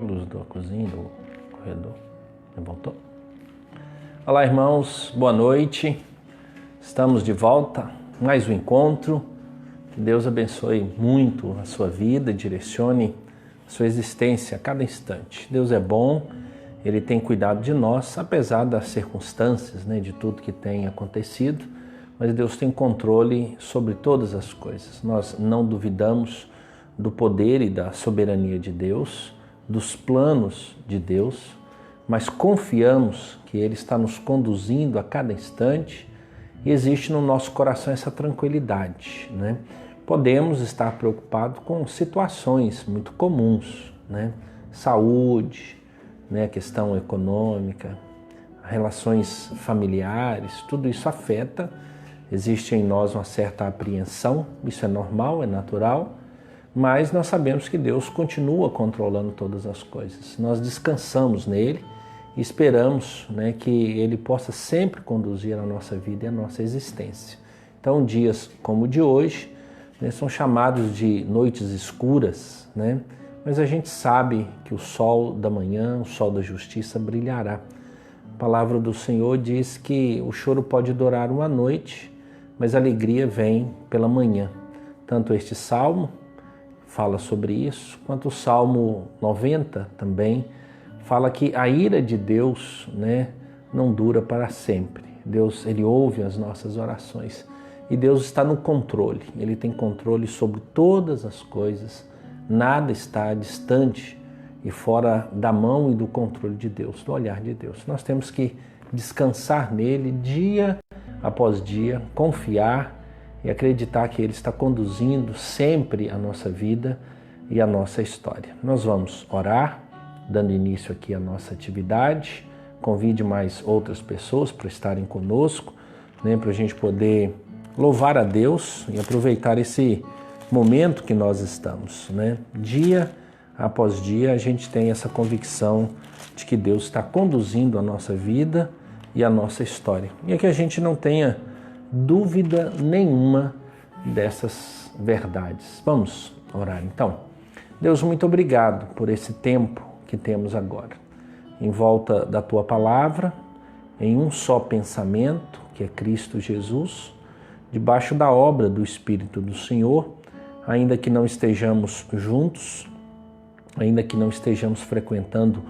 luz da cozinha, do corredor. Voltou? Olá, irmãos, boa noite. Estamos de volta, mais um encontro. Que Deus abençoe muito a sua vida, direcione a sua existência a cada instante. Deus é bom, Ele tem cuidado de nós, apesar das circunstâncias, de tudo que tem acontecido, mas Deus tem controle sobre todas as coisas. Nós não duvidamos do poder e da soberania de Deus, dos planos de Deus, mas confiamos que Ele está nos conduzindo a cada instante e existe no nosso coração essa tranquilidade. Podemos estar preocupados com situações muito comuns, saúde, questão econômica, relações familiares, tudo isso afeta, existe em nós uma certa apreensão, isso é normal, é natural, mas nós sabemos que Deus continua controlando todas as coisas. Nós descansamos nele e esperamos que Ele possa sempre conduzir a nossa vida e a nossa existência. Então, dias como o de hoje, são chamados de noites escuras, mas a gente sabe que o sol da manhã, o sol da justiça brilhará. A palavra do Senhor diz que o choro pode durar uma noite, mas a alegria vem pela manhã. Tanto este salmo fala sobre isso, quanto o Salmo 90 também fala que a ira de Deus não dura para sempre. Deus, Ele ouve as nossas orações. E Deus está no controle, Ele tem controle sobre todas as coisas, nada está distante e fora da mão e do controle de Deus, do olhar de Deus. Nós temos que descansar nele dia após dia, confiar e acreditar que Ele está conduzindo sempre a nossa vida e a nossa história. Nós vamos orar, dando início aqui à nossa atividade. Convide mais outras pessoas para estarem conosco, para a gente poder louvar a Deus e aproveitar esse momento que nós estamos. Dia após dia a gente tem essa convicção de que Deus está conduzindo a nossa vida e a nossa história. E é que a gente não tenha dúvida nenhuma dessas verdades. Vamos orar então. Deus, muito obrigado por esse tempo que temos agora, em volta da Tua Palavra, em um só pensamento, que é Cristo Jesus, debaixo da obra do Espírito do Senhor, ainda que não estejamos juntos, ainda que não estejamos frequentando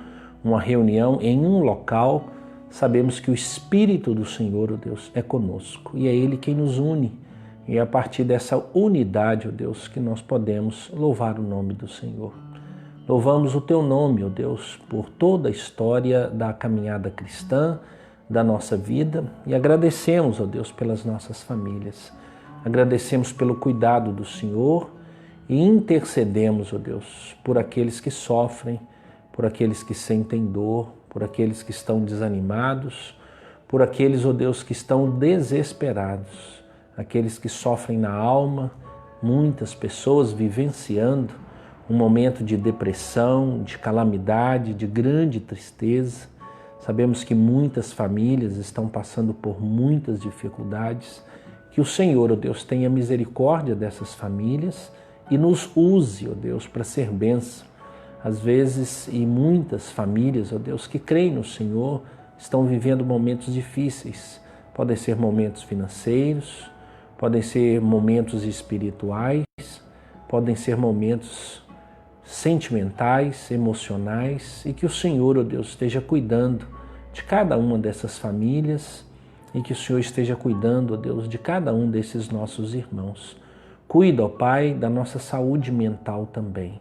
uma reunião em um local, sabemos que o Espírito do Senhor, ó Deus, é conosco e é Ele quem nos une. E é a partir dessa unidade, ó Deus, que nós podemos louvar o nome do Senhor. Louvamos o Teu nome, ó Deus, por toda a história da caminhada cristã, da nossa vida, e agradecemos, ó Deus, pelas nossas famílias. Agradecemos pelo cuidado do Senhor e intercedemos, ó Deus, por aqueles que sofrem, por aqueles que sentem dor, por aqueles que estão desanimados, por aqueles, ó Deus, que estão desesperados, aqueles que sofrem na alma, muitas pessoas vivenciando um momento de depressão, de calamidade, de grande tristeza. Sabemos que muitas famílias estão passando por muitas dificuldades. Que o Senhor, ó Deus, tenha misericórdia dessas famílias e nos use, ó Deus, para ser bênção. Às vezes, e muitas famílias, ó Deus, que creem no Senhor, estão vivendo momentos difíceis. Podem ser momentos financeiros, podem ser momentos espirituais, podem ser momentos sentimentais, emocionais, e que o Senhor, ó Deus, esteja cuidando de cada uma dessas famílias e que o Senhor esteja cuidando, ó Deus, de cada um desses nossos irmãos. Cuida, ó Pai, da nossa saúde mental também,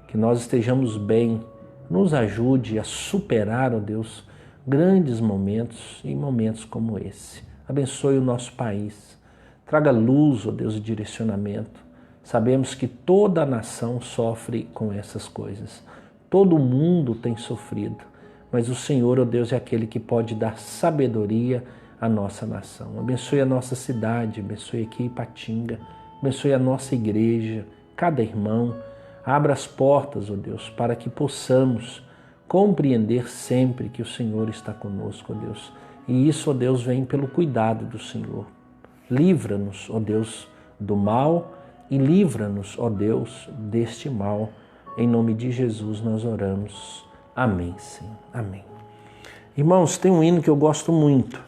que nós estejamos bem, nos ajude a superar, ó Deus, grandes momentos e momentos como esse. Abençoe o nosso país, traga luz, ó Deus, e direcionamento. Sabemos que toda a nação sofre com essas coisas, todo mundo tem sofrido, mas o Senhor, ó Deus, é aquele que pode dar sabedoria à nossa nação. Abençoe a nossa cidade, abençoe aqui Ipatinga, abençoe a nossa igreja, cada irmão. Abra as portas, ó Deus, para que possamos compreender sempre que o Senhor está conosco, ó Deus. E isso, ó Deus, vem pelo cuidado do Senhor. Livra-nos, ó Deus, do mal e livra-nos, ó Deus, deste mal. Em nome de Jesus nós oramos. Amém, Senhor. Amém. Irmãos, tem um hino que eu gosto muito.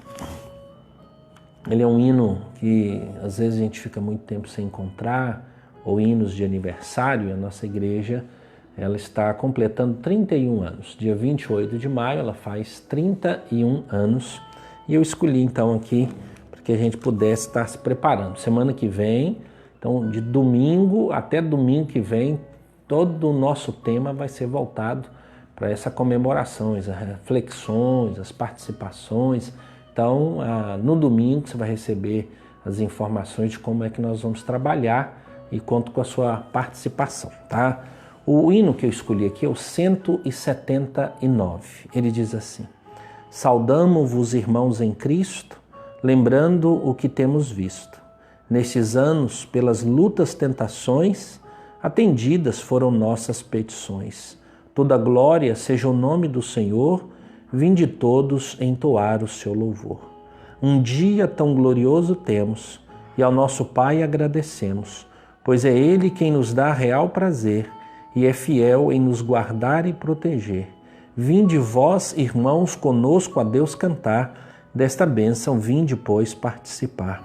Ele é um hino que às vezes a gente fica muito tempo sem encontrar, ou hinos de aniversário. A nossa igreja, ela está completando 31 anos. Dia 28 de maio ela faz 31 anos. E eu escolhi então aqui para que a gente pudesse estar se preparando. Semana que vem, então de domingo até domingo que vem, todo o nosso tema vai ser voltado para essa comemoração, as reflexões, as participações. Então, no domingo você vai receber as informações de como é que nós vamos trabalhar e conto com a sua participação, tá? O hino que eu escolhi aqui é o 179. Ele diz assim: saudamo-vos, irmãos em Cristo, lembrando o que temos visto. Nestes anos, pelas lutas, tentações, atendidas foram nossas petições. Toda glória seja o nome do Senhor, vinde todos entoar o seu louvor. Um dia tão glorioso temos, e ao nosso Pai agradecemos, pois é Ele quem nos dá real prazer, e é fiel em nos guardar e proteger. Vinde vós, irmãos, conosco a Deus cantar, desta bênção vinde, pois, participar.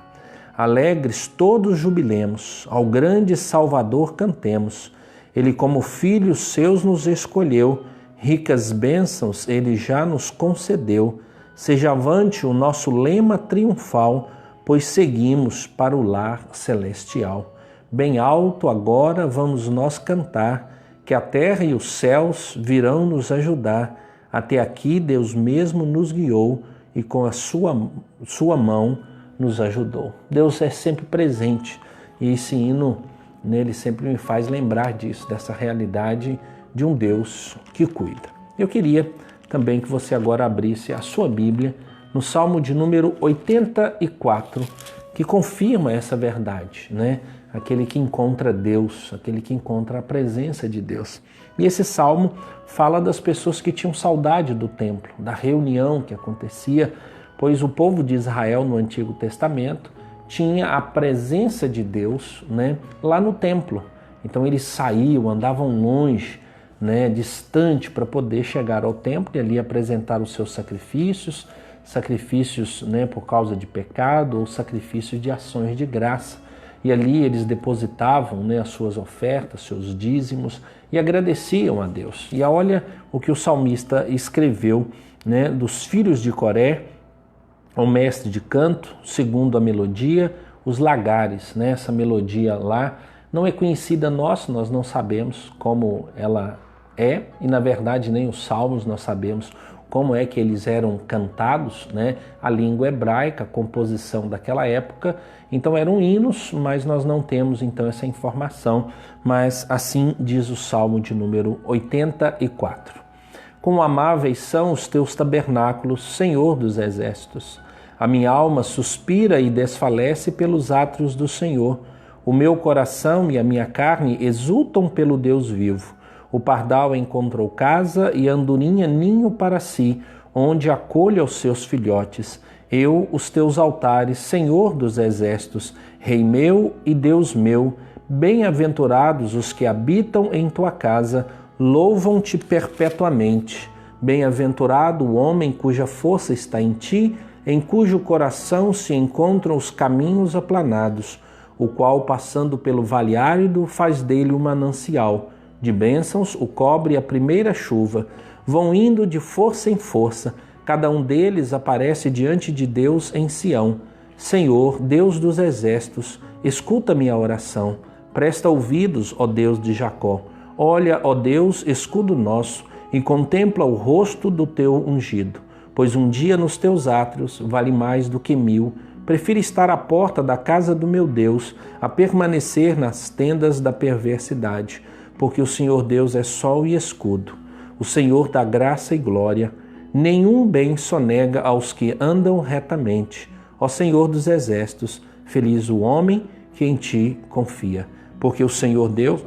Alegres todos jubilemos, ao grande Salvador cantemos. Ele como filhos seus nos escolheu, ricas bênçãos Ele já nos concedeu. Seja avante o nosso lema triunfal, pois seguimos para o lar celestial. Bem alto agora vamos nós cantar, que a terra e os céus virão nos ajudar. Até aqui Deus mesmo nos guiou e com a sua mão nos ajudou. Deus é sempre presente e esse hino nele sempre me faz lembrar disso, dessa realidade de um Deus que cuida. Eu queria também que você agora abrisse a sua Bíblia no Salmo de número 84, que confirma essa verdade, né? Aquele que encontra Deus, aquele que encontra a presença de Deus. E esse salmo fala das pessoas que tinham saudade do templo, da reunião que acontecia, pois o povo de Israel no Antigo Testamento tinha a presença de Deus, né, lá no templo. Então eles saíam, andavam longe, né, distante, para poder chegar ao templo e ali apresentar os seus sacrifícios, né, por causa de pecado ou sacrifícios de ações de graça. E ali eles depositavam, né, as suas ofertas, seus dízimos e agradeciam a Deus. E olha o que o salmista escreveu, né, dos filhos de Coré, o mestre de canto, segundo a melodia, os lagares. Né? Essa melodia lá não é conhecida nós não sabemos como ela é, e na verdade nem os salmos nós sabemos como é que eles eram cantados, né? A língua hebraica, a composição daquela época, então eram hinos, mas nós não temos então essa informação, mas assim diz o Salmo de número 84. Quão amáveis são os teus tabernáculos, Senhor dos exércitos. A minha alma suspira e desfalece pelos átrios do Senhor. O meu coração e a minha carne exultam pelo Deus vivo. O pardal encontrou casa e a andorinha ninho para si, onde acolha os seus filhotes. Eu, os teus altares, Senhor dos exércitos, Rei meu e Deus meu, bem-aventurados os que habitam em tua casa, louvam-te perpetuamente. Bem-aventurado o homem cuja força está em ti, em cujo coração se encontram os caminhos aplanados, o qual, passando pelo vale árido, faz dele um manancial. De bênçãos o cobre a primeira chuva, vão indo de força em força, cada um deles aparece diante de Deus em Sião. Senhor, Deus dos exércitos, escuta minha oração, presta ouvidos, ó Deus de Jacó. Olha, ó Deus, escudo nosso, e contempla o rosto do teu ungido, pois um dia nos teus átrios vale mais do que 1000. Prefiro estar à porta da casa do meu Deus, a permanecer nas tendas da perversidade, porque o Senhor Deus é sol e escudo, o Senhor dá graça e glória. Nenhum bem sonega aos que andam retamente. Ó Senhor dos exércitos, feliz o homem que em ti confia, porque o Senhor Deus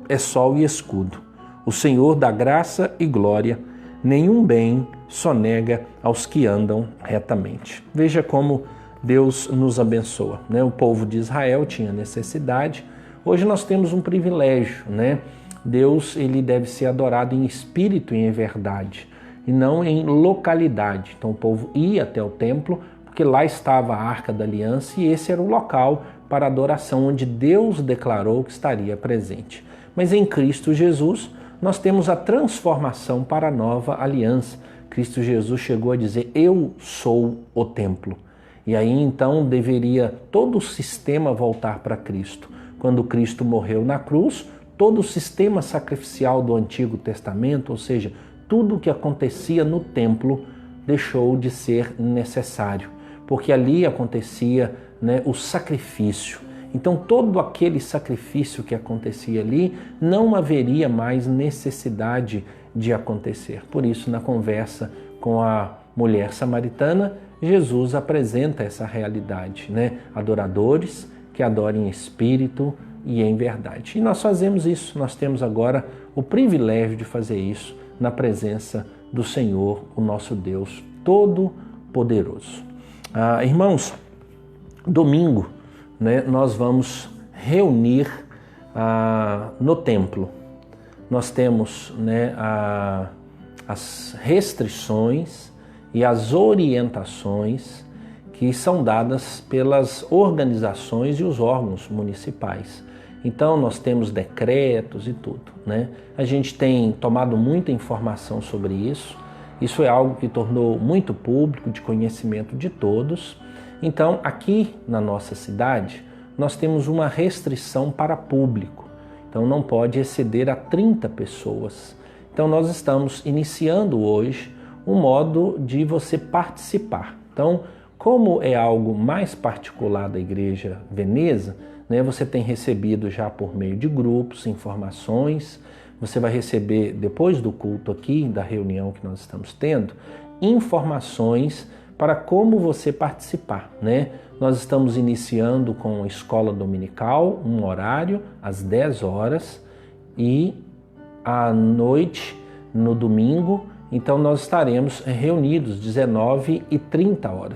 é sol e escudo, o Senhor dá graça e glória. Nenhum bem sonega aos que andam retamente. Veja como Deus nos abençoa, né? O povo de Israel tinha necessidade. Hoje nós temos um privilégio, né? Deus ele deve ser adorado em espírito e em verdade, e não em localidade. Então o povo ia até o templo, porque lá estava a Arca da Aliança e esse era o local para adoração onde Deus declarou que estaria presente. Mas em Cristo Jesus nós temos a transformação para a nova aliança. Cristo Jesus chegou a dizer: eu sou o templo. E aí então deveria todo o sistema voltar para Cristo. Quando Cristo morreu na cruz, todo o sistema sacrificial do Antigo Testamento, ou seja, tudo o que acontecia no templo, deixou de ser necessário, porque ali acontecia, o sacrifício. Então todo aquele sacrifício que acontecia ali não haveria mais necessidade de acontecer. Por isso, na conversa com a mulher samaritana, Jesus apresenta essa realidade, Adoradores que adorem em espírito e em verdade. E nós fazemos isso, nós temos agora o privilégio de fazer isso na presença do Senhor, o nosso Deus Todo-Poderoso. Irmãos, domingo, nós vamos reunir no templo. Nós temos as restrições e as orientações que são dadas pelas organizações e os órgãos municipais. Então nós temos decretos e tudo, A gente tem tomado muita informação sobre isso. Isso é algo que tornou muito público, de conhecimento de todos. Então aqui na nossa cidade nós temos uma restrição para público. Então não pode exceder a 30 pessoas. Então nós estamos iniciando hoje um modo de você participar. Então, como é algo mais particular da Igreja Veneza, você tem recebido já por meio de grupos, informações, você vai receber depois do culto aqui, da reunião que nós estamos tendo, informações para como você participar, Nós estamos iniciando com a escola dominical, um horário, às 10 horas, e à noite, no domingo, então nós estaremos reunidos 19h30.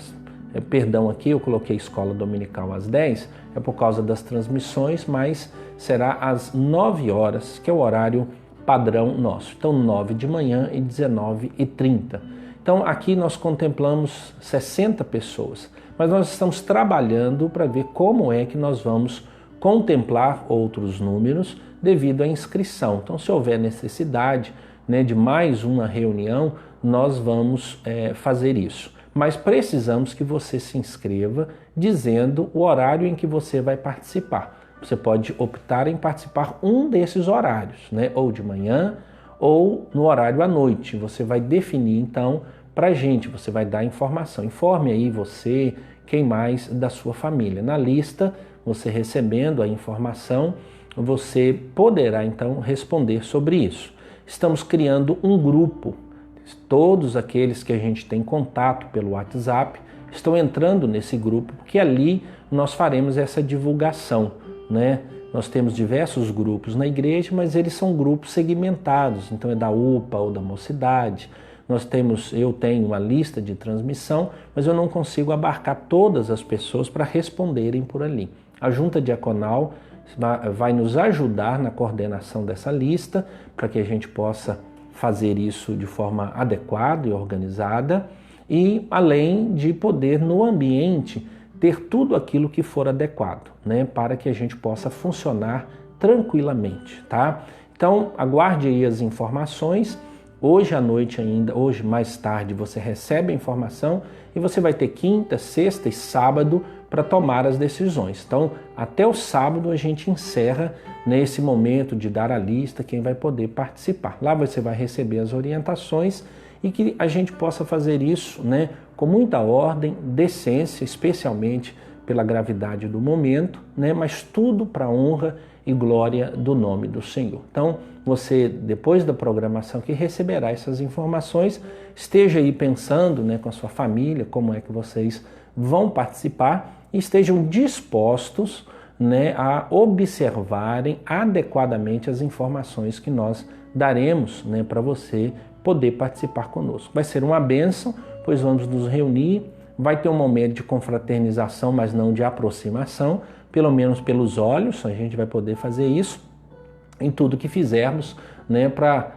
Perdão, aqui eu coloquei escola dominical às 10, é por causa das transmissões, mas será às 9 horas, que é o horário padrão nosso. Então 9 de manhã e 19h30. Então aqui nós contemplamos 60 pessoas, mas nós estamos trabalhando para ver como é que nós vamos contemplar outros números devido à inscrição. Então se houver necessidade de mais uma reunião, nós vamos fazer isso. Mas precisamos que você se inscreva dizendo o horário em que você vai participar. Você pode optar em participar um desses horários, ou de manhã ou no horário à noite. Você vai definir então para a gente, você vai dar informação. Informe aí você, quem mais da sua família. Na lista, você recebendo a informação, você poderá então responder sobre isso. Estamos criando um grupo. Todos aqueles que a gente tem contato pelo WhatsApp estão entrando nesse grupo, porque ali nós faremos essa divulgação, Nós temos diversos grupos na igreja, mas eles são grupos segmentados, então é da UPA ou da Mocidade. Eu tenho uma lista de transmissão, mas eu não consigo abarcar todas as pessoas para responderem por ali. A Junta Diaconal vai nos ajudar na coordenação dessa lista, para que a gente possa fazer isso de forma adequada e organizada, e além de poder no ambiente ter tudo aquilo que for adequado, para que a gente possa funcionar tranquilamente, tá? Então aguarde aí as informações. Hoje à noite ainda, hoje mais tarde, você recebe a informação e você vai ter quinta, sexta e sábado para tomar as decisões. Então, até o sábado a gente encerra nesse momento de dar a lista, quem vai poder participar. Lá você vai receber as orientações e que a gente possa fazer isso, com muita ordem, decência, especialmente pela gravidade do momento, mas tudo para a honra e glória do nome do Senhor. Então, você, depois da programação que receberá essas informações, esteja aí pensando, com a sua família, como é que vocês vão participar e estejam dispostos, a observarem adequadamente as informações que nós daremos, para você poder participar conosco. Vai ser uma bênção, pois vamos nos reunir, vai ter um momento de confraternização, mas não de aproximação, pelo menos pelos olhos, a gente vai poder fazer isso. em tudo que fizermos, né, para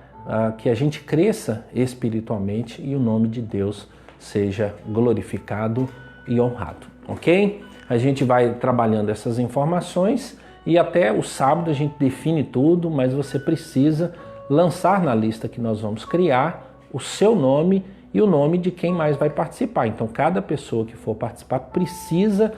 que a gente cresça espiritualmente e o nome de Deus seja glorificado e honrado, ok? A gente vai trabalhando essas informações e até o sábado a gente define tudo, mas você precisa lançar na lista que nós vamos criar o seu nome e o nome de quem mais vai participar. Então, cada pessoa que for participar precisa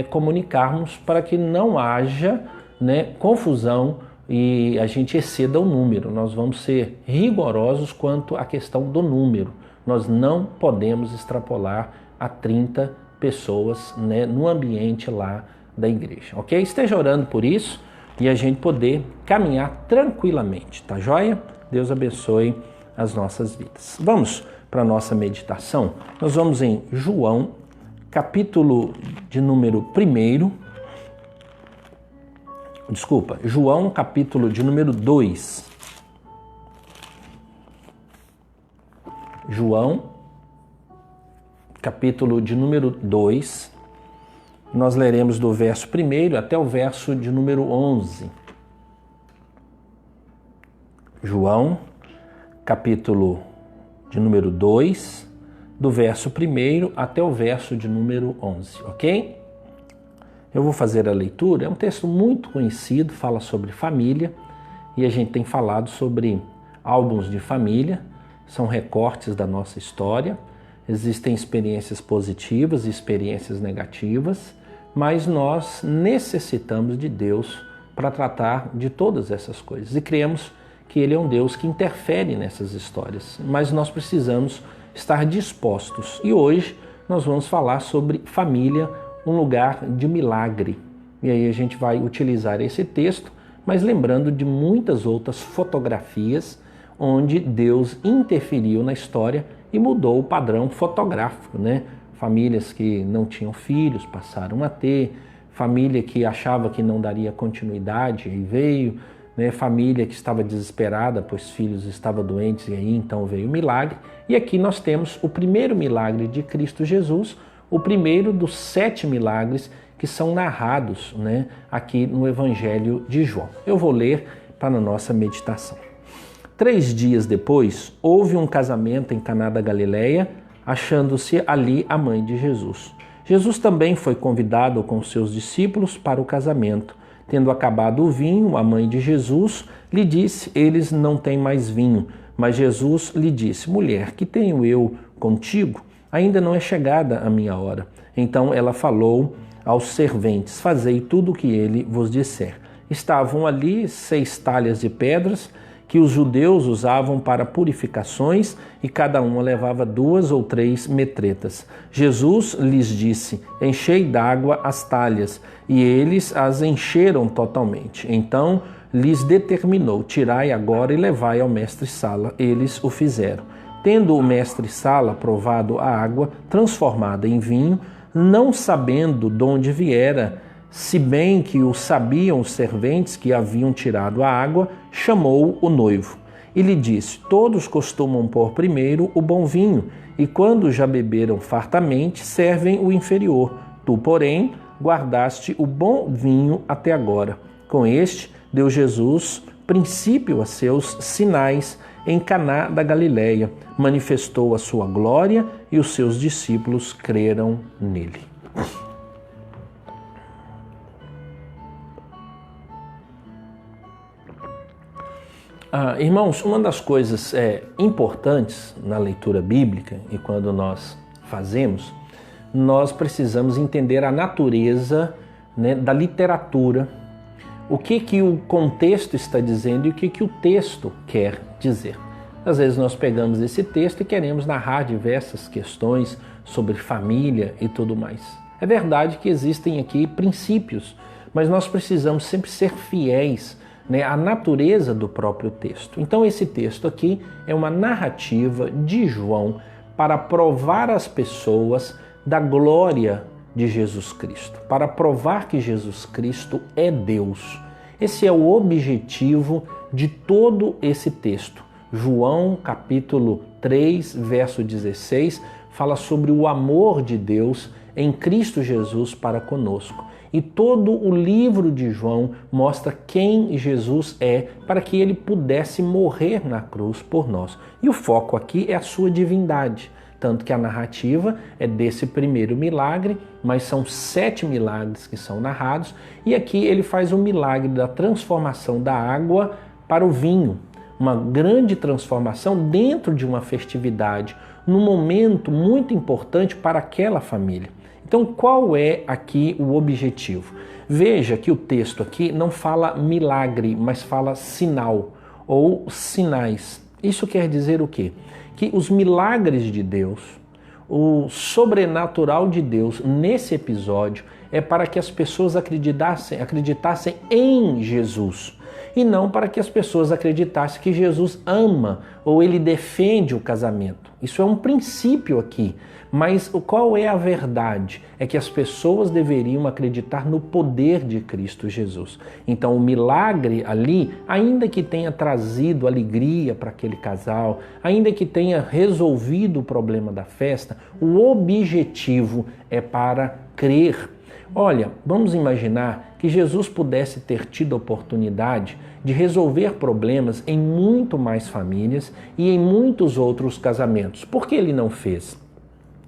comunicarmos para que não haja, né, confusão e a gente exceda o número. Nós vamos ser rigorosos quanto à questão do número. Nós não podemos extrapolar a 30 pessoas, né, no ambiente lá da igreja, ok? Esteja orando por isso e a gente poder caminhar tranquilamente, tá joia? Deus abençoe as nossas vidas. Vamos para a nossa meditação. Nós vamos em João, capítulo de número 1. João, capítulo de número 2. João, capítulo de número 2. Nós leremos do verso 1 até o verso de número 11. João, capítulo de número 2, do verso 1 até o verso de número 11, ok? Eu vou fazer a leitura. É um texto muito conhecido, fala sobre família, e a gente tem falado sobre álbuns de família, são recortes da nossa história. Existem experiências positivas e experiências negativas, mas nós necessitamos de Deus para tratar de todas essas coisas. E cremos que Ele é um Deus que interfere nessas histórias, mas nós precisamos estar dispostos. E hoje nós vamos falar sobre família, um lugar de milagre. E aí a gente vai utilizar esse texto, mas lembrando de muitas outras fotografias onde Deus interferiu na história e mudou o padrão fotográfico, né? Famílias que não tinham filhos passaram a ter, família que achava que não daria continuidade e veio, né? Família que estava desesperada, pois filhos estavam doentes e aí então veio o milagre. E aqui nós temos o primeiro milagre de Cristo Jesus, o primeiro dos 7 milagres que são narrados, né, aqui no Evangelho de João. Eu vou ler para a nossa meditação. 3 dias depois, houve um casamento em Caná da Galileia, achando-se ali a mãe de Jesus. Jesus também foi convidado com seus discípulos para o casamento. Tendo acabado o vinho, a mãe de Jesus lhe disse: eles não têm mais vinho. Mas Jesus lhe disse: mulher, que tenho eu contigo? Ainda não é chegada a minha hora. Então ela falou aos serventes: fazei tudo o que ele vos disser. Estavam ali 6 talhas de pedras que os judeus usavam para purificações e cada uma levava 2 ou 3 metretas. Jesus lhes disse: enchei d'água as talhas, e eles as encheram totalmente. Então lhes determinou: tirai agora e levai ao mestre-sala. Eles o fizeram. Tendo o mestre-sala provado a água transformada em vinho, não sabendo de onde viera, se bem que o sabiam os serventes que haviam tirado a água, chamou o noivo e lhe disse: todos costumam pôr primeiro o bom vinho, e quando já beberam fartamente, servem o inferior. Tu, porém, guardaste o bom vinho até agora. Com este, deu Jesus princípio a seus sinais em Caná da Galileia, manifestou a sua glória e os seus discípulos creram nele. Irmãos, uma das coisas importantes na leitura bíblica e quando nós fazemos, nós precisamos entender a natureza, né, da literatura, o que o contexto está dizendo e o que o texto quer dizer. Às vezes nós pegamos esse texto e queremos narrar diversas questões sobre família e tudo mais. É verdade que existem aqui princípios, mas nós precisamos sempre ser fiéis, né, à natureza do próprio texto. Então esse texto aqui é uma narrativa de João para provar às pessoas da glória de Jesus Cristo, para provar que Jesus Cristo é Deus. Esse é o objetivo de todo esse texto. João, capítulo 3, verso 16, fala sobre o amor de Deus em Cristo Jesus para conosco. E todo o livro de João mostra quem Jesus é para que ele pudesse morrer na cruz por nós. E o foco aqui é a sua divindade. Tanto que a narrativa é desse primeiro milagre, mas são 7 milagres que são narrados. E aqui ele faz o milagre da transformação da água para o vinho. Uma grande transformação dentro de uma festividade, num momento muito importante para aquela família. Então, qual é aqui o objetivo? Veja que o texto aqui não fala milagre, mas fala sinal ou sinais. Isso quer dizer o quê? Que os milagres de Deus, o sobrenatural de Deus nesse episódio é para que as pessoas acreditassem em Jesus. E não para que as pessoas acreditassem que Jesus ama ou ele defende o casamento. Isso é um princípio aqui. Mas qual é a verdade? É que as pessoas deveriam acreditar no poder de Cristo Jesus. Então o milagre ali, ainda que tenha trazido alegria para aquele casal, ainda que tenha resolvido o problema da festa, o objetivo é para crer. Olha, vamos imaginar que Jesus pudesse ter tido a oportunidade de resolver problemas em muito mais famílias e em muitos outros casamentos. Por que ele não fez?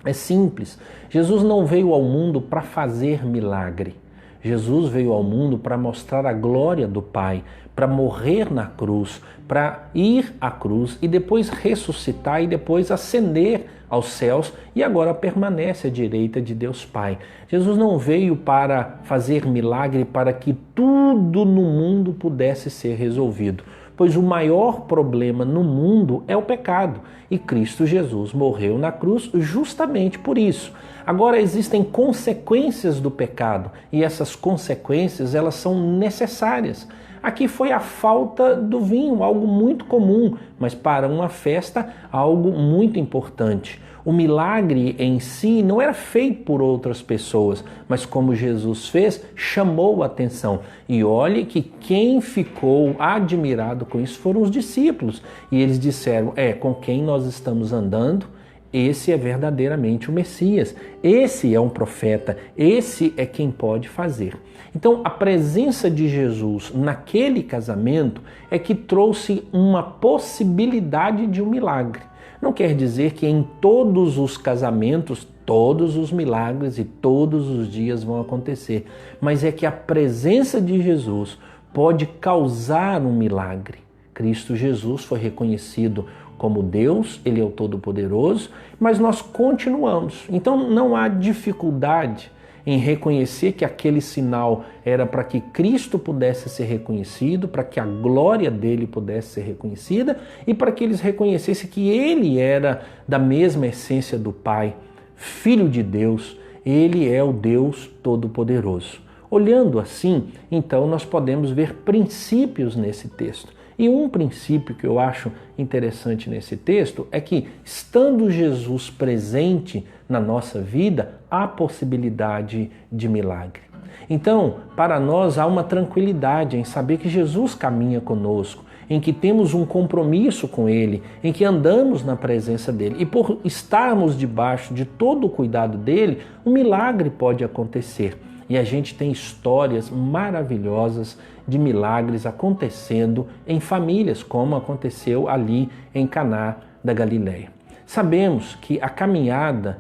É simples. Jesus não veio ao mundo para fazer milagre. Jesus veio ao mundo para mostrar a glória do Pai, para morrer na cruz, para ir à cruz e depois ressuscitar e depois ascender aos céus e agora permanece à direita de Deus Pai. Jesus não veio para fazer milagre para que tudo no mundo pudesse ser resolvido, pois o maior problema no mundo é o pecado e Cristo Jesus morreu na cruz justamente por isso. Agora existem consequências do pecado e essas consequências elas são necessárias. Aqui foi a falta do vinho, algo muito comum, mas para uma festa, algo muito importante. O milagre em si não era feito por outras pessoas, mas como Jesus fez, chamou a atenção. E olhe que quem ficou admirado com isso foram os discípulos. E eles disseram, com quem nós estamos andando, esse é verdadeiramente o Messias, esse é um profeta, esse é quem pode fazer. Então, a presença de Jesus naquele casamento é que trouxe uma possibilidade de um milagre. Não quer dizer que em todos os casamentos, todos os milagres e todos os dias vão acontecer, mas é que a presença de Jesus pode causar um milagre. Cristo Jesus foi reconhecido como Deus, Ele é o Todo-Poderoso, mas nós continuamos. Então não há dificuldade em reconhecer que aquele sinal era para que Cristo pudesse ser reconhecido, para que a glória dele pudesse ser reconhecida e para que eles reconhecessem que Ele era da mesma essência do Pai, Filho de Deus, Ele é o Deus Todo-Poderoso. Olhando assim, então nós podemos ver princípios nesse texto. E um princípio que eu acho interessante nesse texto é que, estando Jesus presente na nossa vida, há possibilidade de milagre. Então, para nós há uma tranquilidade em saber que Jesus caminha conosco, em que temos um compromisso com Ele, em que andamos na presença dEle. E por estarmos debaixo de todo o cuidado dEle, um milagre pode acontecer. E a gente tem histórias maravilhosas de milagres acontecendo em famílias, como aconteceu ali em Caná da Galileia. Sabemos que a caminhada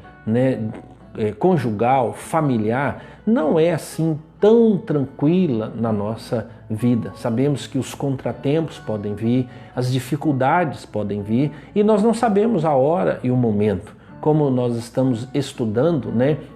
conjugal, familiar, não é assim tão tranquila na nossa vida. Sabemos que os contratempos podem vir, as dificuldades podem vir e nós não sabemos a hora e o momento. Como nós estamos estudando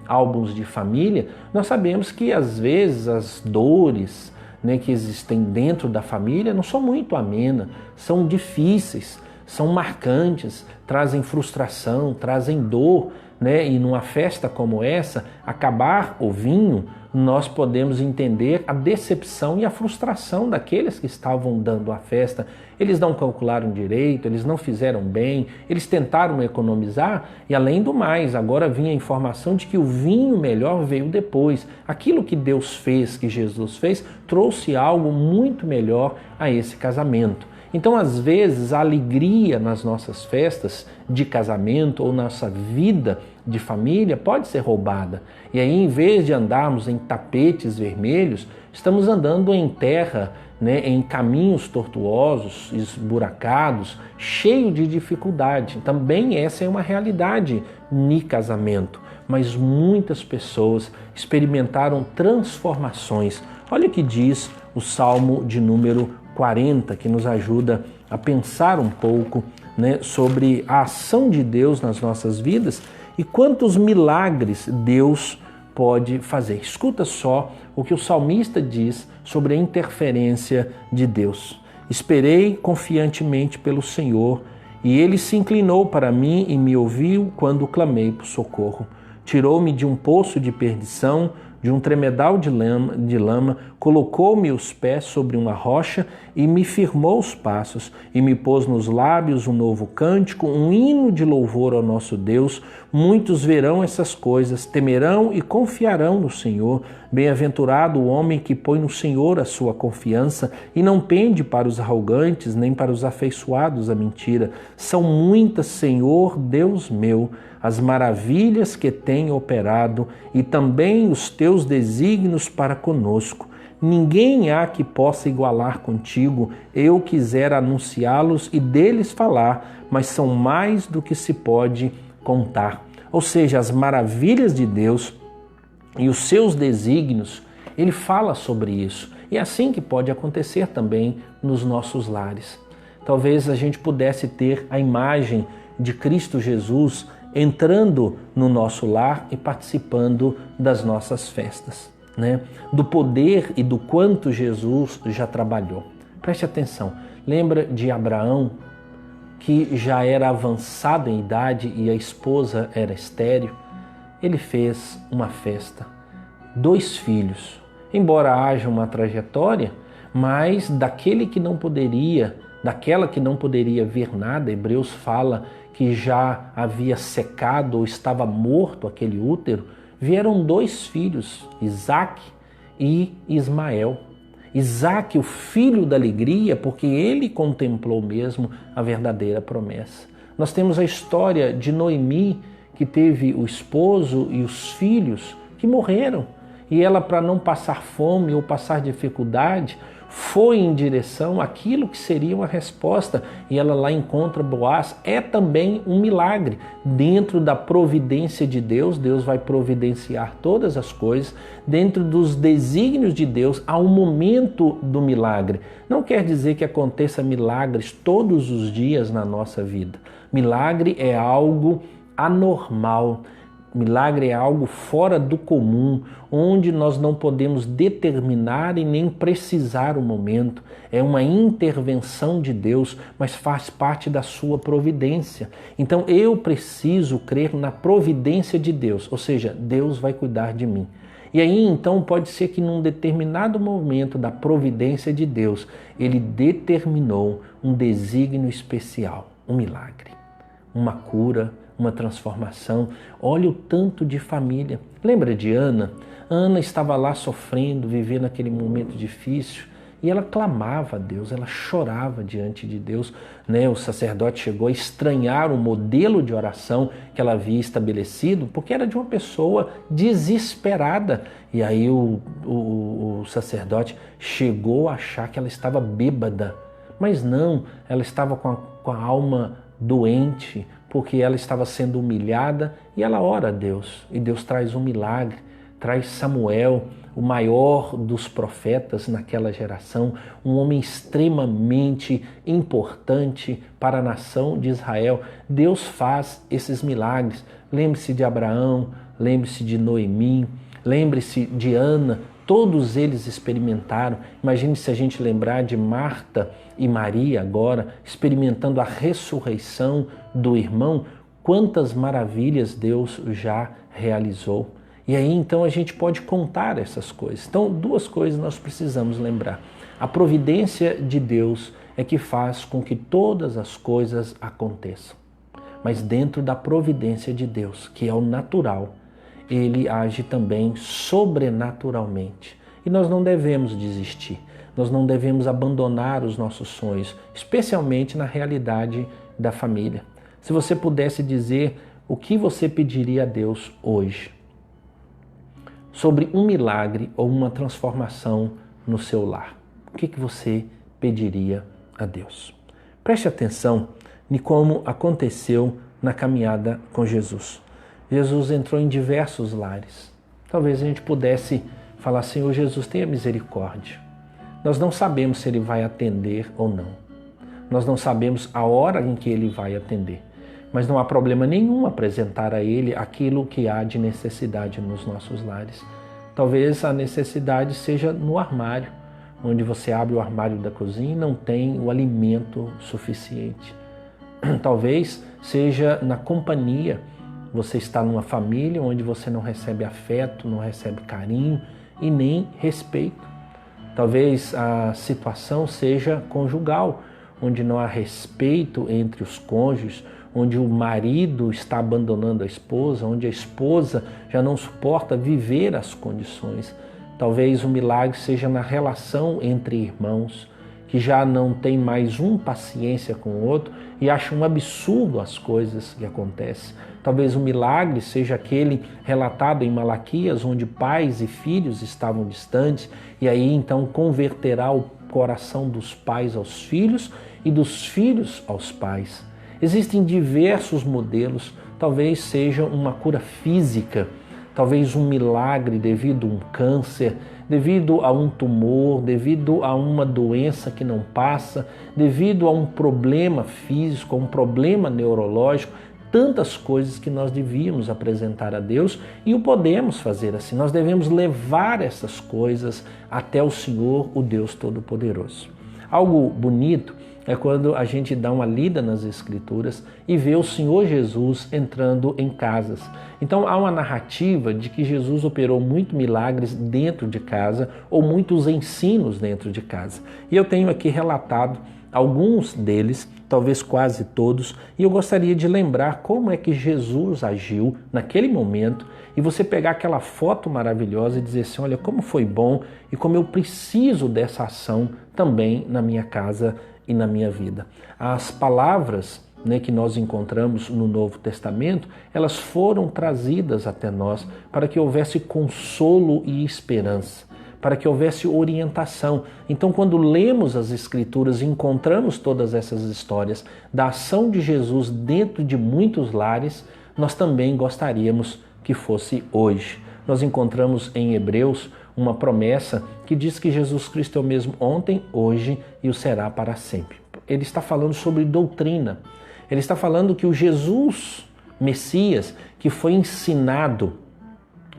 álbuns de família, nós sabemos que às vezes as dores que existem dentro da família não são muito amenas, são difíceis, são marcantes, trazem frustração, trazem dor. E numa festa como essa, acabar o vinho, nós podemos entender a decepção e a frustração daqueles que estavam dando a festa. Eles não calcularam direito, eles não fizeram bem, eles tentaram economizar e, além do mais, agora vinha a informação de que o vinho melhor veio depois. Aquilo que Deus fez, que Jesus fez, trouxe algo muito melhor a esse casamento. Então, às vezes, a alegria nas nossas festas de casamento ou nossa vida de família pode ser roubada. E aí, em vez de andarmos em tapetes vermelhos, estamos andando em terra, em caminhos tortuosos, esburacados, cheio de dificuldade. Também essa é uma realidade no casamento. Mas muitas pessoas experimentaram transformações. Olha o que diz o Salmo de número 40, que nos ajuda a pensar um pouco sobre a ação de Deus nas nossas vidas e quantos milagres Deus pode fazer. Escuta só o que o salmista diz sobre a interferência de Deus. Esperei confiantemente pelo Senhor, e ele se inclinou para mim e me ouviu quando clamei por socorro. Tirou-me de um poço de perdição, de um tremedal de lama, colocou-me os pés sobre uma rocha e me firmou os passos, e me pôs nos lábios um novo cântico, um hino de louvor ao nosso Deus. Muitos verão essas coisas, temerão e confiarão no Senhor. Bem-aventurado o homem que põe no Senhor a sua confiança e não pende para os arrogantes, nem para os afeiçoados à mentira. São muitas, Senhor, Deus meu, as maravilhas que tem operado e também os teus desígnios para conosco. Ninguém há que possa igualar contigo. Eu quisera anunciá-los e deles falar, mas são mais do que se pode contar. Ou seja, as maravilhas de Deus e os seus desígnios, ele fala sobre isso. E é assim que pode acontecer também nos nossos lares. Talvez a gente pudesse ter a imagem de Cristo Jesus entrando no nosso lar e participando das nossas festas, do poder e do quanto Jesus já trabalhou. Preste atenção, lembra de Abraão, que já era avançado em idade e a esposa era estéril? Ele fez uma festa, 2 filhos. Embora haja uma trajetória, mas daquela que não poderia ver nada, Hebreus fala que já havia secado ou estava morto aquele útero, vieram 2 filhos, Isaque e Ismael. Isaque, o filho da alegria, porque ele contemplou mesmo a verdadeira promessa. Nós temos a história de Noemi, que teve o esposo e os filhos que morreram. E ela, para não passar fome ou passar dificuldade, foi em direção àquilo que seria uma resposta, e ela lá encontra Boaz. É também um milagre. Dentro da providência de Deus, Deus vai providenciar todas as coisas. Dentro dos desígnios de Deus, há um momento do milagre. Não quer dizer que aconteça milagres todos os dias na nossa vida. Milagre é algo anormal. Milagre é algo fora do comum, onde nós não podemos determinar e nem precisar o momento. É uma intervenção de Deus, mas faz parte da sua providência. Então eu preciso crer na providência de Deus, ou seja, Deus vai cuidar de mim. E aí então pode ser que num determinado momento da providência de Deus, ele determinou um desígnio especial, um milagre, uma cura, uma transformação. Olha o tanto de família. Lembra de Ana? Ana estava lá sofrendo, vivendo aquele momento difícil, e ela clamava a Deus, ela chorava diante de Deus. O sacerdote chegou a estranhar o modelo de oração que ela havia estabelecido, porque era de uma pessoa desesperada. E aí o sacerdote chegou a achar que ela estava bêbada, mas não, ela estava com a alma doente, porque ela estava sendo humilhada, e ela ora a Deus, e Deus traz um milagre, traz Samuel, o maior dos profetas naquela geração, um homem extremamente importante para a nação de Israel. Deus faz esses milagres. Lembre-se de Abraão, lembre-se de Noemi, lembre-se de Ana, todos eles experimentaram. Imagine se a gente lembrar de Marta e Maria agora, experimentando a ressurreição do irmão, quantas maravilhas Deus já realizou. E aí então a gente pode contar essas coisas. Então 2 coisas nós precisamos lembrar. A providência de Deus é que faz com que todas as coisas aconteçam. Mas dentro da providência de Deus, que é o natural, ele age também sobrenaturalmente. E nós não devemos desistir. nós não devemos abandonar os nossos sonhos, especialmente na realidade da família. Se você pudesse dizer o que você pediria a Deus hoje sobre um milagre ou uma transformação no seu lar, o que você pediria a Deus? Preste atenção em como aconteceu na caminhada com Jesus. Jesus entrou em diversos lares. Talvez a gente pudesse falar, Senhor Jesus, tenha misericórdia. Nós não sabemos se Ele vai atender ou não. Nós não sabemos a hora em que Ele vai atender. Mas não há problema nenhum apresentar a Ele aquilo que há de necessidade nos nossos lares. Talvez a necessidade seja no armário, onde você abre o armário da cozinha e não tem o alimento suficiente. Talvez seja na companhia. Você está numa família onde você não recebe afeto, não recebe carinho e nem respeito. Talvez a situação seja conjugal, onde não há respeito entre os cônjuges, onde o marido está abandonando a esposa, onde a esposa já não suporta viver as condições. Talvez o milagre seja na relação entre irmãos, que já não tem mais paciência com o outro e acha um absurdo as coisas que acontecem. Talvez o milagre seja aquele relatado em Malaquias, onde pais e filhos estavam distantes, e aí então converterá o coração dos pais aos filhos e dos filhos aos pais. Existem diversos modelos, talvez seja uma cura física, talvez um milagre devido a um câncer, devido a um tumor, devido a uma doença que não passa, devido a um problema físico, a um problema neurológico, tantas coisas que nós devíamos apresentar a Deus e o podemos fazer assim. Nós devemos levar essas coisas até o Senhor, o Deus Todo-Poderoso. Algo bonito é quando a gente dá uma lida nas Escrituras e vê o Senhor Jesus entrando em casas. Então há uma narrativa de que Jesus operou muitos milagres dentro de casa ou muitos ensinos dentro de casa. E eu tenho aqui relatado alguns deles, talvez quase todos, e eu gostaria de lembrar como é que Jesus agiu naquele momento e você pegar aquela foto maravilhosa e dizer assim, olha como foi bom e como eu preciso dessa ação também na minha casa e na minha vida. As palavras que nós encontramos no Novo Testamento, elas foram trazidas até nós para que houvesse consolo e esperança, para que houvesse orientação. Então, quando lemos as Escrituras e encontramos todas essas histórias da ação de Jesus dentro de muitos lares, nós também gostaríamos que fosse hoje. Nós encontramos em Hebreus uma promessa que diz que Jesus Cristo é o mesmo ontem, hoje e o será para sempre. Ele está falando sobre doutrina. Ele está falando que o Jesus Messias, que foi ensinado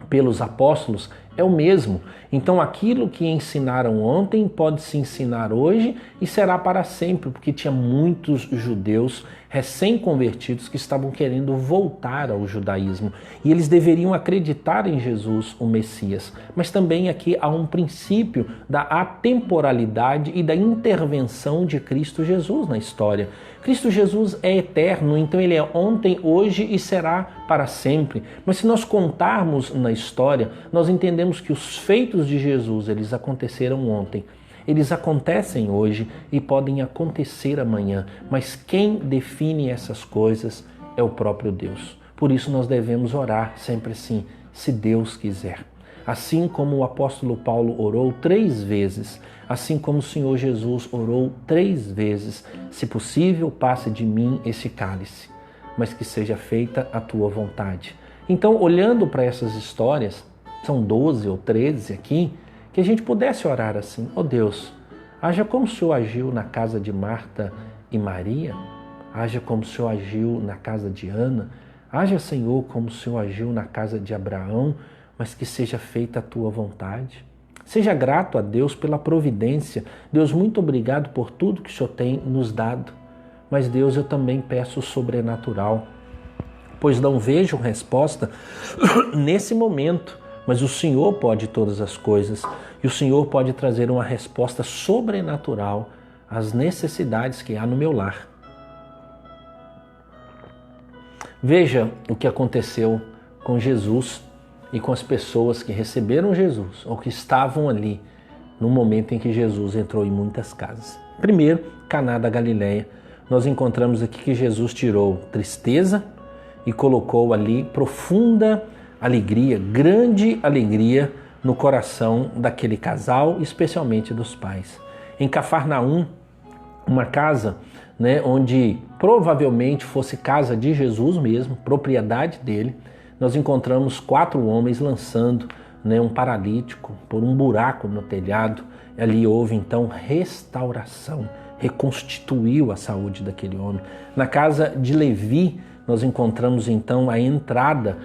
pelos apóstolos, é o mesmo. Então aquilo que ensinaram ontem pode se ensinar hoje e será para sempre, porque tinha muitos judeus recém-convertidos que estavam querendo voltar ao judaísmo e eles deveriam acreditar em Jesus, o Messias. Mas também aqui há um princípio da atemporalidade e da intervenção de Cristo Jesus na história. Cristo Jesus é eterno, então ele é ontem, hoje e será para sempre. Mas se nós contarmos na história, nós entendemos que os feitos de Jesus, eles aconteceram ontem. Eles acontecem hoje e podem acontecer amanhã, mas quem define essas coisas é o próprio Deus. Por isso nós devemos orar sempre assim, se Deus quiser. Assim como o apóstolo Paulo orou 3 vezes, assim como o Senhor Jesus orou 3 vezes, se possível, passe de mim esse cálice, mas que seja feita a tua vontade. Então, olhando para essas histórias, são 12 ou 13 aqui, que a gente pudesse orar assim, ó Deus, haja como o Senhor agiu na casa de Marta e Maria, haja como o Senhor agiu na casa de Ana, haja, Senhor, como o Senhor agiu na casa de Abraão, mas que seja feita a tua vontade. Seja grato a Deus pela providência. Deus, muito obrigado por tudo que o Senhor tem nos dado. Mas Deus, eu também peço o sobrenatural, pois não vejo resposta nesse momento. Mas o Senhor pode todas as coisas e o Senhor pode trazer uma resposta sobrenatural às necessidades que há no meu lar. Veja o que aconteceu com Jesus e com as pessoas que receberam Jesus ou que estavam ali no momento em que Jesus entrou em muitas casas. Primeiro, Caná da Galileia. Nós encontramos aqui que Jesus tirou tristeza e colocou ali profunda alegria, grande alegria no coração daquele casal, especialmente dos pais. Em Cafarnaum, uma casa, onde provavelmente fosse casa de Jesus mesmo, propriedade dele, nós encontramos 4 homens lançando um paralítico por um buraco no telhado. Ali houve então restauração, reconstituiu a saúde daquele homem. Na casa de Levi, nós encontramos então a entrada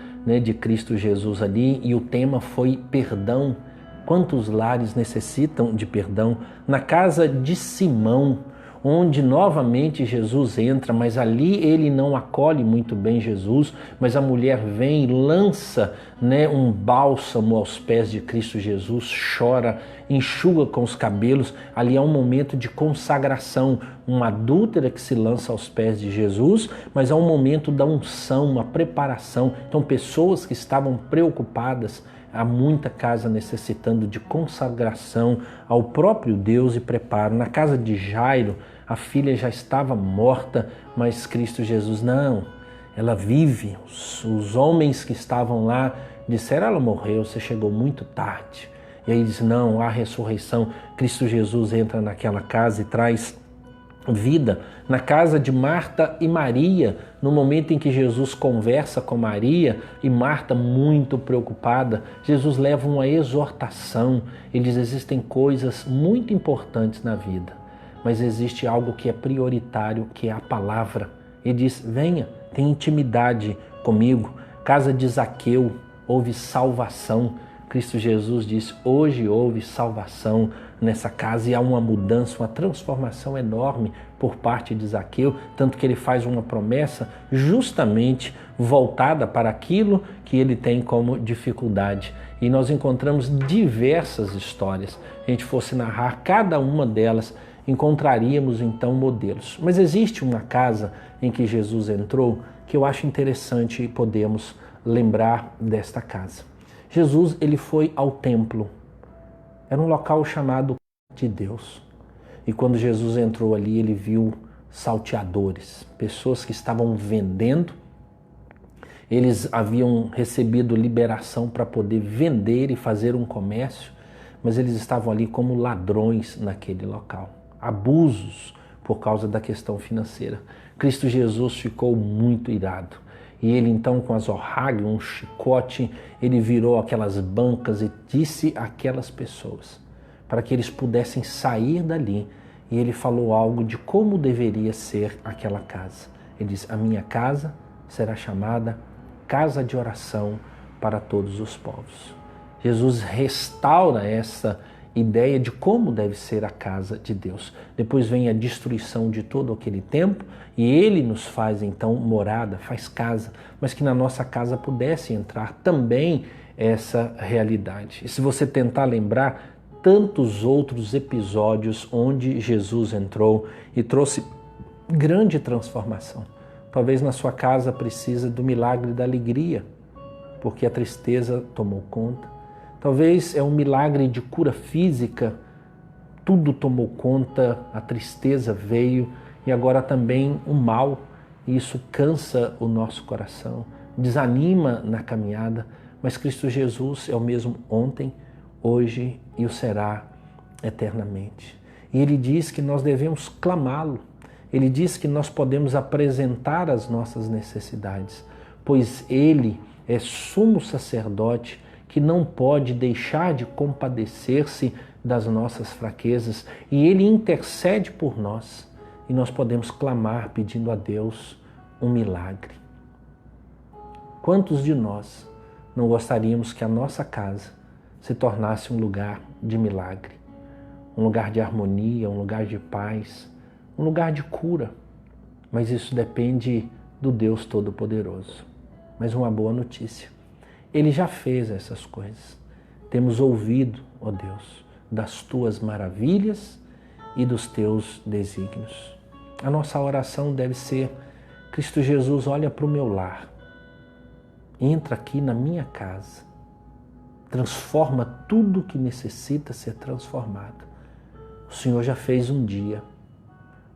de Cristo Jesus ali, e o tema foi perdão. Quantos lares necessitam de perdão? Na casa de Simão, onde novamente Jesus entra, mas ali ele não acolhe muito bem Jesus, mas a mulher vem e lança um bálsamo aos pés de Cristo Jesus, chora, enxuga com os cabelos. Ali é um momento de consagração, uma adúltera que se lança aos pés de Jesus, mas é um momento da unção, uma preparação. Então pessoas que estavam preocupadas, há muita casa necessitando de consagração ao próprio Deus e preparo. Na casa de Jairo, a filha já estava morta, mas Cristo Jesus, não, ela vive. Os homens que estavam lá disseram, ela morreu, você chegou muito tarde. E aí diz, não, há ressurreição. Cristo Jesus entra naquela casa e traz vida. Na casa de Marta e Maria, no momento em que Jesus conversa com Maria e Marta muito preocupada, Jesus leva uma exortação. Ele diz, existem coisas muito importantes na vida, mas existe algo que é prioritário, que é a palavra. Ele diz, venha, tem intimidade comigo. Casa de Zaqueu, houve salvação. Cristo Jesus diz, hoje houve salvação nessa casa, e há uma mudança, uma transformação enorme por parte de Zaqueu, tanto que ele faz uma promessa justamente voltada para aquilo que ele tem como dificuldade. E nós encontramos diversas histórias. Se a gente fosse narrar cada uma delas, encontraríamos então modelos. Mas existe uma casa em que Jesus entrou que eu acho interessante podemos lembrar desta casa. Jesus, ele foi ao templo. Era um local chamado de Deus. E quando Jesus entrou ali, ele viu salteadores, pessoas que estavam vendendo. Eles haviam recebido liberação para poder vender e fazer um comércio, mas eles estavam ali como ladrões naquele local. Abusos por causa da questão financeira. Cristo Jesus ficou muito irado. E ele então, com as orragas, um chicote, ele virou aquelas bancas e disse àquelas pessoas para que eles pudessem sair dali. E ele falou algo de como deveria ser aquela casa. Ele diz, a minha casa será chamada casa de oração para todos os povos. Jesus restaura essa ideia de como deve ser a casa de Deus. Depois vem a destruição de todo aquele templo e ele nos faz então morada, faz casa, mas que na nossa casa pudesse entrar também essa realidade. E se você tentar lembrar tantos outros episódios onde Jesus entrou e trouxe grande transformação. Talvez na sua casa precisa do milagre da alegria, porque a tristeza tomou conta. Talvez é um milagre de cura física, tudo tomou conta, a tristeza veio e agora também o mal. E isso cansa o nosso coração, desanima na caminhada, mas Cristo Jesus é o mesmo ontem, hoje e o será eternamente. E Ele diz que nós devemos clamá-lo. Ele diz que nós podemos apresentar as nossas necessidades, pois Ele é sumo sacerdote que não pode deixar de compadecer-se das nossas fraquezas, e Ele intercede por nós, e nós podemos clamar pedindo a Deus um milagre. Quantos de nós não gostaríamos que a nossa casa se tornasse um lugar de milagre, um lugar de harmonia, um lugar de paz, um lugar de cura? Mas isso depende do Deus Todo-Poderoso. Mas uma boa notícia, Ele já fez essas coisas. Temos ouvido, ó Deus, das Tuas maravilhas e dos Teus desígnios. A nossa oração deve ser, Cristo Jesus, olha para o meu lar, entra aqui na minha casa, transforma tudo que necessita ser transformado. O Senhor já fez um dia.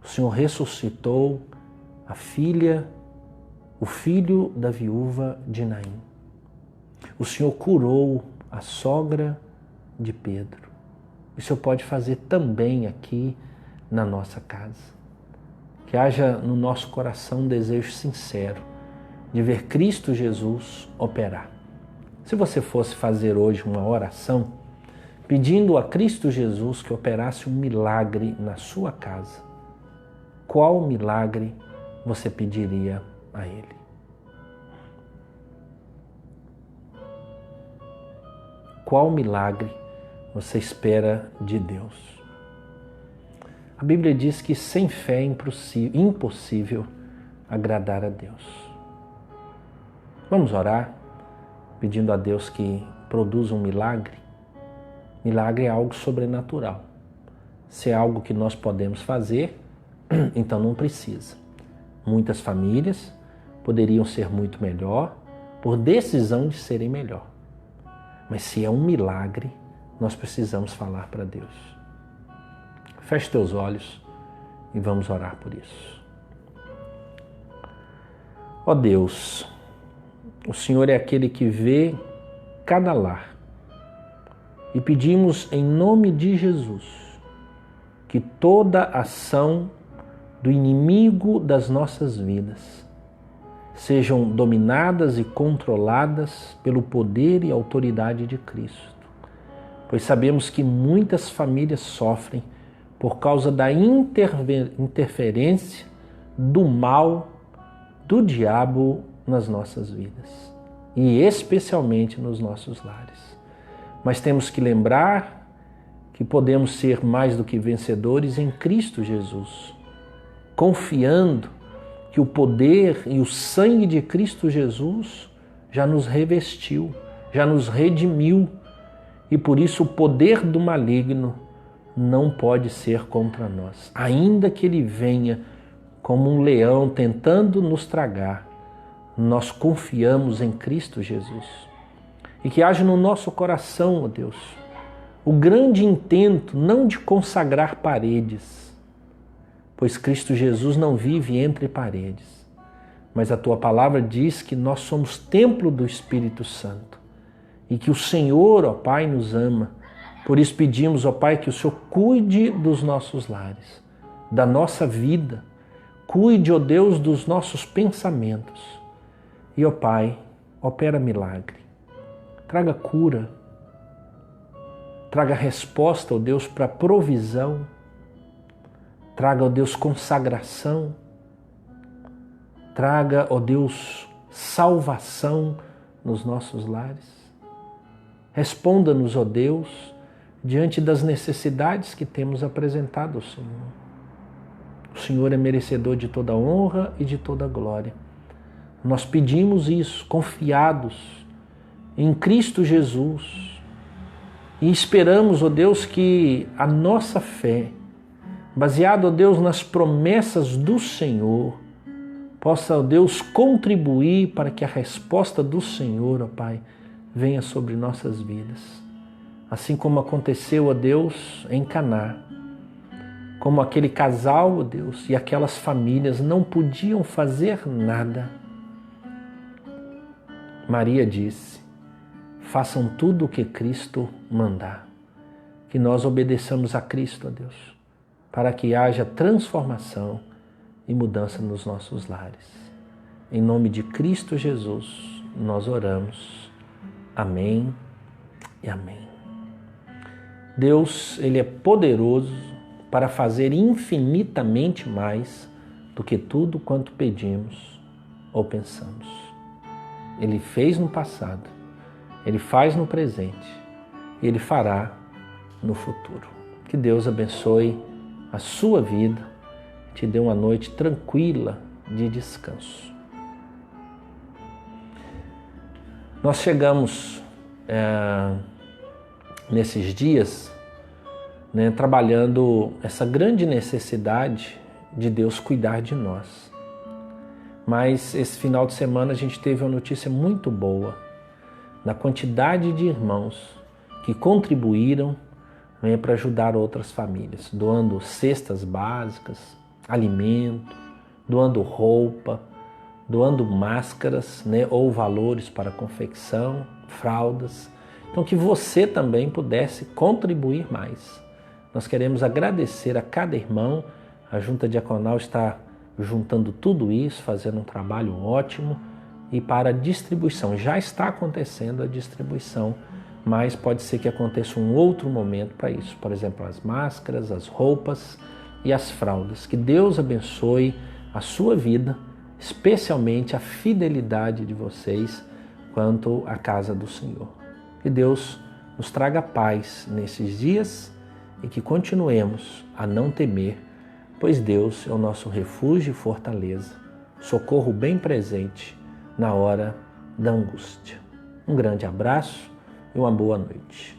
O Senhor ressuscitou a filha, o filho da viúva de Naim. O Senhor curou a sogra de Pedro. O Senhor pode fazer também aqui na nossa casa. Que haja no nosso coração um desejo sincero de ver Cristo Jesus operar. Se você fosse fazer hoje uma oração pedindo a Cristo Jesus que operasse um milagre na sua casa, qual milagre você pediria a Ele? Qual milagre você espera de Deus? A Bíblia diz que sem fé é impossível agradar a Deus. Vamos orar pedindo a Deus que produza um milagre? Milagre é algo sobrenatural. Se é algo que nós podemos fazer, então não precisa. Muitas famílias poderiam ser muito melhor por decisão de serem melhor. Mas se é um milagre, nós precisamos falar para Deus. Feche teus olhos e vamos orar por isso. Ó Deus, o Senhor é aquele que vê cada lar. E pedimos em nome de Jesus que toda ação do inimigo das nossas vidas sejam dominadas e controladas pelo poder e autoridade de Cristo. Pois sabemos que muitas famílias sofrem por causa da interferência do mal, do diabo nas nossas vidas. E especialmente nos nossos lares. Mas temos que lembrar que podemos ser mais do que vencedores em Cristo Jesus, confiando que o poder e o sangue de Cristo Jesus já nos revestiu, já nos redimiu, e por isso o poder do maligno não pode ser contra nós. Ainda que ele venha como um leão tentando nos tragar, nós confiamos em Cristo Jesus. E que haja no nosso coração, ó Deus, o grande intento não de consagrar paredes, pois Cristo Jesus não vive entre paredes, mas a Tua palavra diz que nós somos templo do Espírito Santo e que o Senhor, ó Pai, nos ama. Por isso pedimos, ó Pai, que o Senhor cuide dos nossos lares, da nossa vida, cuide, ó Deus, dos nossos pensamentos. E, ó Pai, opera milagre, traga cura, traga resposta, ó Deus, para provisão, traga, ó Deus, consagração, traga, ó Deus, salvação nos nossos lares. Responda-nos, ó Deus, diante das necessidades que temos apresentado ao Senhor. O Senhor é merecedor de toda honra e de toda glória. Nós pedimos isso, confiados em Cristo Jesus, e esperamos, ó Deus, que a nossa fé, baseada, ó Deus, nas promessas do Senhor, possa, ó Deus, contribuir para que a resposta do Senhor, ó Pai, venha sobre nossas vidas. Assim como aconteceu, ó Deus, em Caná, como aquele casal, ó Deus, e aquelas famílias não podiam fazer nada. Maria disse: façam tudo o que Cristo mandar. Que nós obedeçamos a Cristo, ó Deus, para que haja transformação e mudança nos nossos lares. Em nome de Cristo Jesus, nós oramos. Amém e amém. Deus, Ele é poderoso para fazer infinitamente mais do que tudo quanto pedimos ou pensamos. Ele fez no passado, Ele faz no presente e Ele fará no futuro. Que Deus abençoe a sua vida, te dê uma noite tranquila de descanso. Nós chegamos nesses dias, trabalhando essa grande necessidade de Deus cuidar de nós. Mas esse final de semana a gente teve uma notícia muito boa. da quantidade de irmãos que contribuíram, né, para ajudar outras famílias, doando cestas básicas, alimento, doando roupa, doando máscaras, né, ou valores para confecção, fraldas. Então que você também pudesse contribuir mais. Nós queremos agradecer a cada irmão. A Junta Diaconal está juntando tudo isso, fazendo um trabalho ótimo, e para a distribuição. Já está acontecendo a distribuição, mas pode ser que aconteça um outro momento para isso. Por exemplo, as máscaras, as roupas e as fraldas. Que Deus abençoe a sua vida, especialmente a fidelidade de vocês quanto à casa do Senhor. Que Deus nos traga paz nesses dias e que continuemos a não temer, pois Deus é o nosso refúgio e fortaleza, socorro bem presente na hora da angústia. Um grande abraço e uma boa noite.